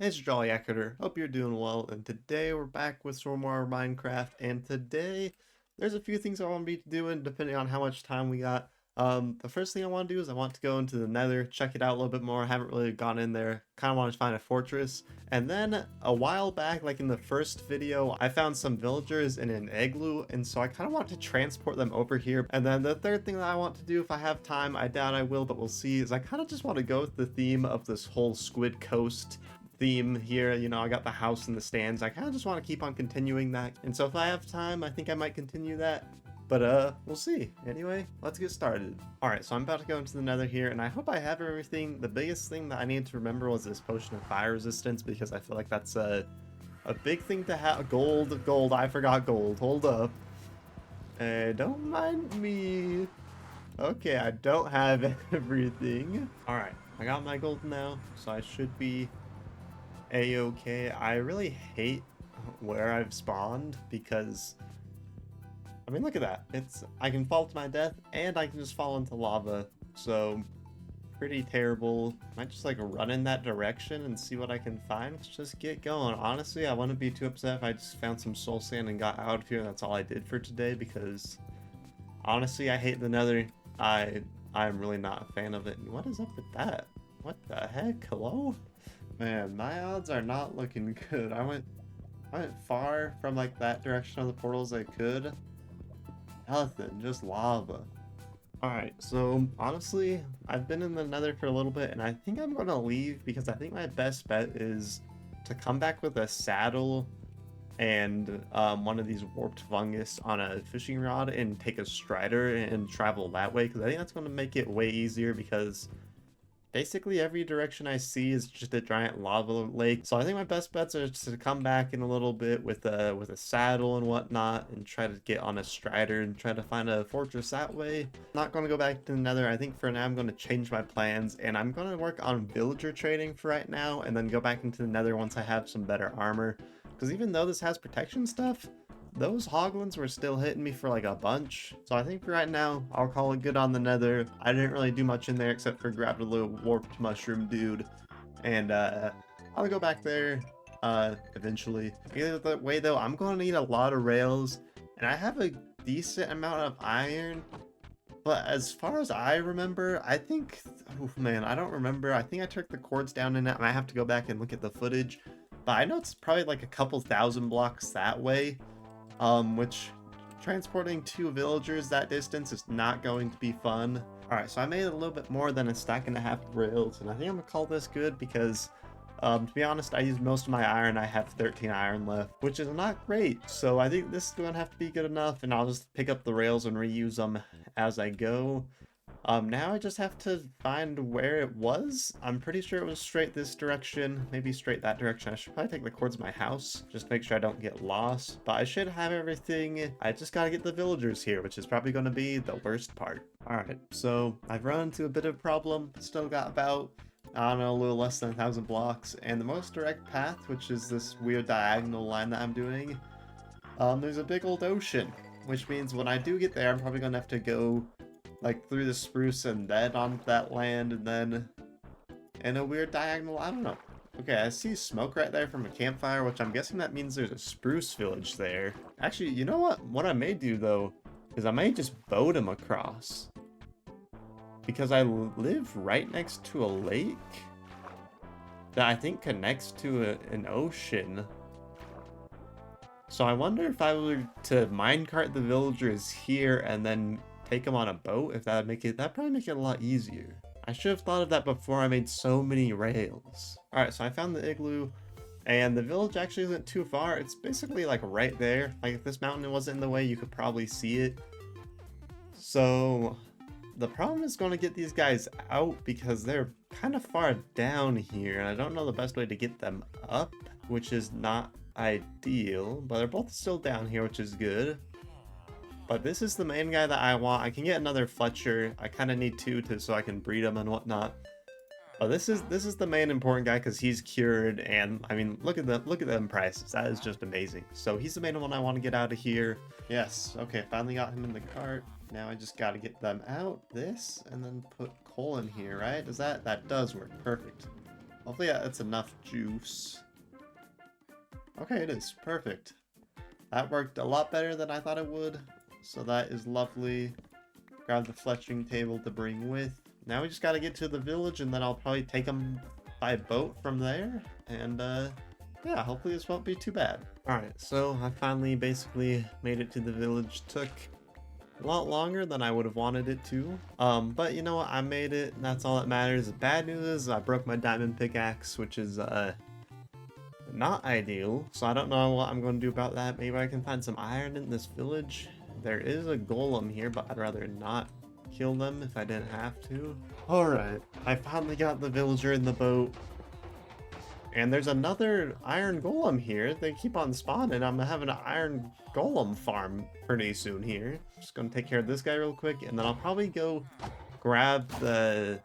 It's Jolly Eckerter. Hope you're doing well. And today we're back with some more Minecraft. And today there's a few things I want to be doing depending on how much time we got. The first thing I want to do is I want to go into the Nether, check it out a little bit more. I haven't really gone in there. Kind of want to find a fortress. And then a while back, like in the first video, I found some villagers in an igloo, and so I kind of want to transport them over here. And then the third thing that I want to do, if I have time, I doubt I will, but we'll see, is I kind of just want to go with the theme of this whole Squid Coast theme here. You know, I got the house and the stands. I kind of just want to keep on continuing that. And so if I have time, I think I might continue that. But we'll see. Anyway, let's get started. Alright, so I'm about to go into the Nether here, and I hope I have everything. The biggest thing that I needed to remember was this potion of fire resistance, because I feel like that's a big thing to have. Gold, I forgot gold. Hold up. Don't mind me. Okay, I don't have everything. Alright, I got my gold now, so I should be a-okay. I really hate where I've spawned because, I mean, look at that. I can fall to my death and I can just fall into lava. So pretty terrible. Might just like run in that direction and see what I can find. Let's just get going. Honestly, I wouldn't be too upset if I just found some soul sand and got out of here. That's all I did for today, because honestly, I hate the Nether. I'm really not a fan of it. And what is up with that? What the heck? Hello? Man, my odds are not looking good. I went far from like that direction of the portals I could. Nothing, just lava. Alright, so honestly, I've been in the Nether for a little bit, and I think I'm gonna leave because I think my best bet is to come back with a saddle and one of these warped fungus on a fishing rod and take a strider and travel that way, because I think that's going to make it way easier, because basically every direction I see is just a giant lava lake. So I think my best bets are just to come back in a little bit with a saddle and whatnot, and try to get on a strider and try to find a fortress that way. Not going to go back to the Nether. I think for now I'm going to change my plans, and I'm going to work on villager trading for right now, and then go back into the Nether once I have some better armor. Because even though this has protection stuff, those hoglins were still hitting me for like a bunch. So I think for right now, I'll call it good on the Nether. I didn't really do much in there except for grab a little warped mushroom dude. And I'll go back there eventually. Either way though, I'm going to need a lot of rails. And I have a decent amount of iron. But as far as I remember, I think, oh man, I don't remember. I think I took the cords down in it. I might have to go back and look at the footage. But I know it's probably like a couple thousand blocks that way. Which transporting 2 villagers that distance is not going to be fun. Alright, so I made a little bit more than a stack and a half of rails, and I think I'm gonna call this good because, to be honest, I used most of my iron. I have 13 iron left, which is not great. So I think this is gonna have to be good enough, and I'll just pick up the rails and reuse them as I go. Now I just have to find where it was. I'm pretty sure it was straight this direction, maybe straight that direction. I should probably take the cords of my house, just to make sure I don't get lost. But I should have everything. I just gotta get the villagers here, which is probably gonna be the worst part. Alright, so I've run into a bit of a problem. Still got about, I don't know, a little less than 1,000 blocks. And the most direct path, which is this weird diagonal line that I'm doing, there's a big old ocean. Which means when I do get there, I'm probably gonna have to go like through the spruce and then onto that land, and then in a weird diagonal. I don't know. Okay, I see smoke right there from a campfire, which I'm guessing that means there's a spruce village there. Actually, you know what? What I may do though is I may just boat him across, because I live right next to a lake that I think connects to an ocean. So I wonder if I were to minecart the villagers here and then take them on a boat, if that'd probably make it a lot easier. I should have thought of that before I made so many rails. Alright, so I found the igloo, and the village actually isn't too far. It's basically like right there. Like if this mountain wasn't in the way, you could probably see it. So the problem is going to get these guys out, because they're kind of far down here, and I don't know the best way to get them up, which is not ideal. But they're both still down here, which is good. But this is the main guy that I want. I can get another Fletcher. I kind of need 2 so I can breed them and whatnot. But this is the main important guy, because he's cured, and I mean, look at them prices. That is just amazing. So he's the main one I want to get out of here. Yes, okay, finally got him in the cart. Now I just got to get them out. This, and then put coal in here, right? That does work perfect. Hopefully that's enough juice. Okay, it is. Perfect. That worked a lot better than I thought it would. So that is lovely. Grab the fletching table to bring with. Now we just gotta get to the village, and then I'll probably take them by boat from there. And yeah, hopefully this won't be too bad. Alright, so I finally basically made it to the village. Took a lot longer than I would have wanted it to. But you know what? I made it, and that's all that matters. The bad news is I broke my diamond pickaxe, which is not ideal. So I don't know what I'm going to do about that. Maybe I can find some iron in this village. There is a golem here, but I'd rather not kill them if I didn't have to. Alright, I finally got the villager in the boat. And there's another iron golem here. They keep on spawning. I'm having an iron golem farm pretty soon here. Just gonna take care of this guy real quick, and then I'll probably go grab the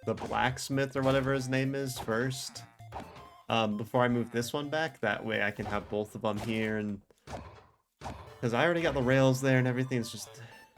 blacksmith or whatever his name is first. Before I move this one back. That way I can have both of them here, and because I already got the rails there and everything. It's just,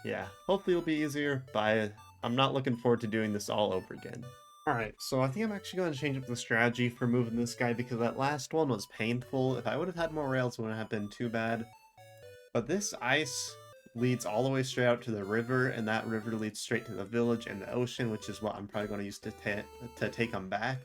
yeah, hopefully it'll be easier, but I'm not looking forward to doing this all over again. Alright, so I think I'm actually going to change up the strategy for moving this guy, because that last one was painful. If I would have had more rails, it wouldn't have been too bad. But this ice leads all the way straight out to the river, and that river leads straight to the village and the ocean, which is what I'm probably going to use to take him back.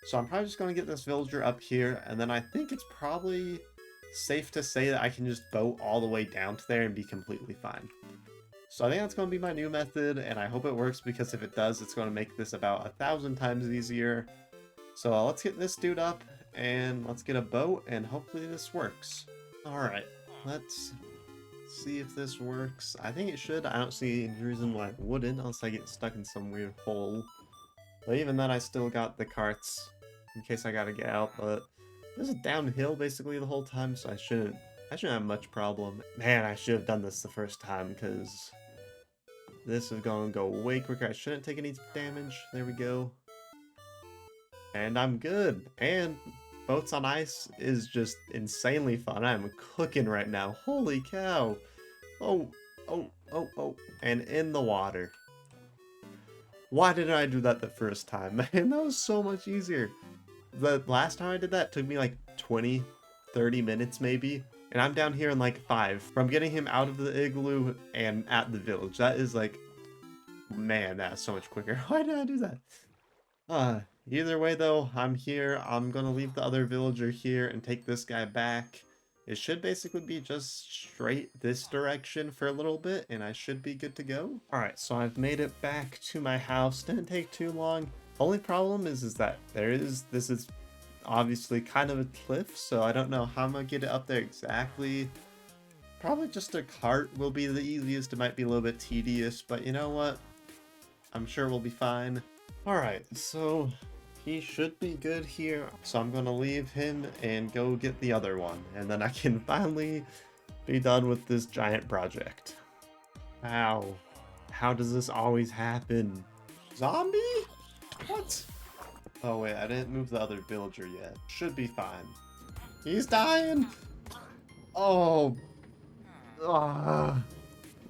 So I'm probably just going to get this villager up here, and then I think it's probably safe to say that I can just boat all the way down to there and be completely fine. So I think that's going to be my new method, and I hope it works, because if it does, it's going to make this about 1,000 times easier. So let's get this dude up, and let's get a boat, and hopefully this works. Alright, let's see if this works. I think it should. I don't see any reason why it wouldn't, unless I get stuck in some weird hole. But even then, I still got the carts, in case I gotta get out, but this is downhill basically the whole time, so I shouldn't have much problem. Man, I should have done this the first time, because this is gonna go way quicker. I shouldn't take any damage. There we go. And I'm good. And boats on ice is just insanely fun. I'm cooking right now. Holy cow. Oh. And in the water. Why didn't I do that the first time? Man, that was so much easier. The last time I did that took me like 20, 30 minutes maybe. And I'm down here in like 5. From getting him out of the igloo and at the village. That is like, man, that's so much quicker. Why did I do that? Either way though, I'm here. I'm gonna leave the other villager here and take this guy back. It should basically be just straight this direction for a little bit, and I should be good to go. Alright, so I've made it back to my house. Didn't take too long. Only problem is that this is obviously kind of a cliff, so I don't know how I'm gonna get it up there exactly. Probably just a cart will be the easiest. It might be a little bit tedious, but you know what? I'm sure we'll be fine. Alright, so he should be good here. So I'm gonna leave him and go get the other one, and then I can finally be done with this giant project. How does this always happen? Zombie? What? Oh wait, I didn't move the other villager yet. Should be fine. He's dying! Oh.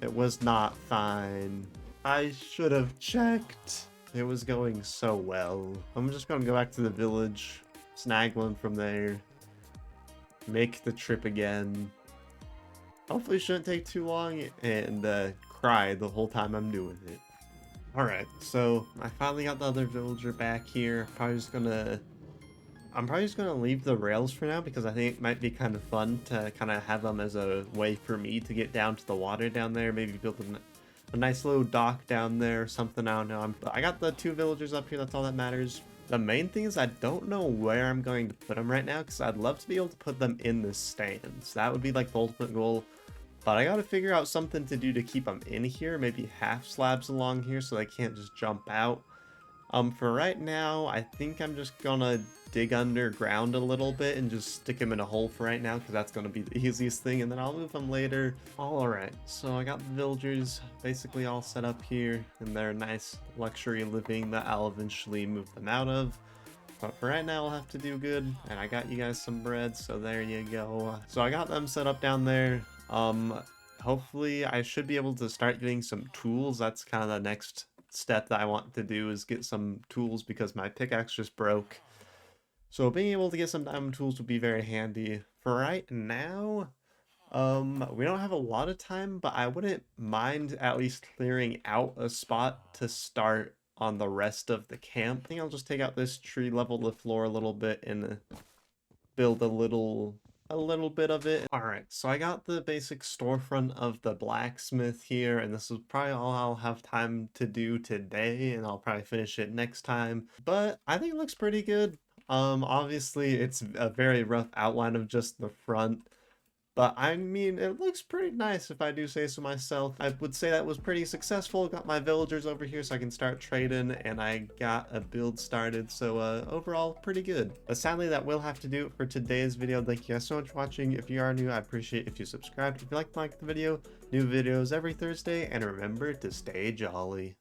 It was not fine. I should have checked. It was going so well. I'm just gonna go back to the village, snag one from there, make the trip again. Hopefully it shouldn't take too long, and cry the whole time I'm doing it. Alright, so I finally got the other villager back here. I'm probably just gonna leave the rails for now, because I think it might be kind of fun to kind of have them as a way for me to get down to the water down there. Maybe build a nice little dock down there or something. I don't know. I got the 2 villagers up here. That's all that matters. The main thing is I don't know where I'm going to put them right now, because I'd love to be able to put them in the stands. That would be like the ultimate goal. But I gotta figure out something to do to keep them in here. Maybe half slabs along here so they can't just jump out. For right now, I think I'm just gonna dig underground a little bit and just stick them in a hole for right now, because that's gonna be the easiest thing, and then I'll move them later. Alright, so I got the villagers basically all set up here in their nice luxury living that I'll eventually move them out of. But for right now, I'll have to do good, and I got you guys some bread, so there you go. So I got them set up down there. Hopefully I should be able to start getting some tools. That's kind of the next step that I want to do is get some tools because my pickaxe just broke. So being able to get some diamond tools would be very handy. For right now, we don't have a lot of time, but I wouldn't mind at least clearing out a spot to start on the rest of the camp. I think I'll just take out this tree, level the floor a little bit, and build a little bit of it. All right, so I got the basic storefront of the blacksmith here, and this is probably all I'll have time to do today, and I'll probably finish it next time. But I think it looks pretty good. Obviously it's a very rough outline of just the front. But I mean, it looks pretty nice if I do say so myself. I would say that was pretty successful. Got my villagers over here so I can start trading, and I got a build started. So overall, pretty good. But sadly, that will have to do it for today's video. Thank you guys so much for watching. If you are new, I appreciate if you subscribe. If you like the video, new videos every Thursday, and remember to stay jolly.